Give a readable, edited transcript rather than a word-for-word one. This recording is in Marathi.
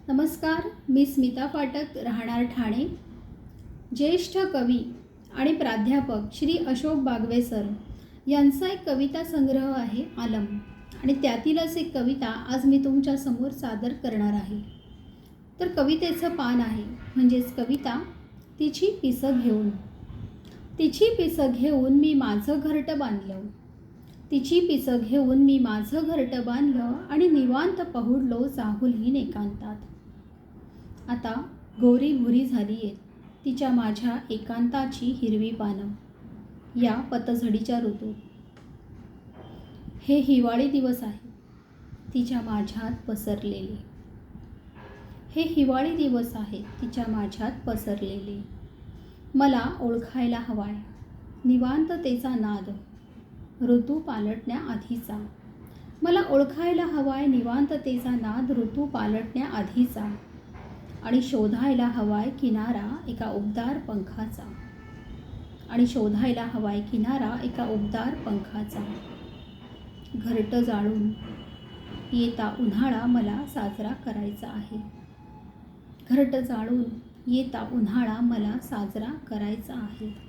नमस्कार, मी स्मिता फाटक, राहणार ठाणे. ज्येष्ठ कवी आणि प्राध्यापक श्री अशोक बागवे सर यांचा एक कविता संग्रह आहे आलम, आणि त्यातीलच एक कविता आज मी तुमच्या समोर सादर करणार आहे. तर कवितेचं पान आहे म्हणजेच कविता. तिची पिसं घेऊन. तिची पिसं घेऊन मी माझं घरटं बांधलं. तिची पिसं घेऊन मी माझं घरटं बांधलं आणि निवांत पहुडलो चाहुलहीन एकांतात. आता गोरी भुरी झाली आहेत तिच्या माझ्या एकांताची हिरवी पानं या पतझडीच्या ऋतूत. हे हिवाळी दिवस आहे तिच्या माझ्यात पसरलेले. हे हिवाळी दिवस आहेत तिच्या माझ्यात पसरलेले. मला ओळखायला हवाय निवांततेचा नाद ऋतू पालटण्याआधीचा. मला ओळखायला हवाय निवांततेचा नाद ऋतू पालटण्याआधीचा. आणि शोधायला हवाय किनारा एका उबदार पंखाचा. आणि शोधायला हवाय किनारा एका उबदार पंखाचा. घरटं जाळून येता उन्हाळा मला साजरा करायचा आहे. घरटं जाळून येता उन्हाळा मला साजरा करायचा आहे.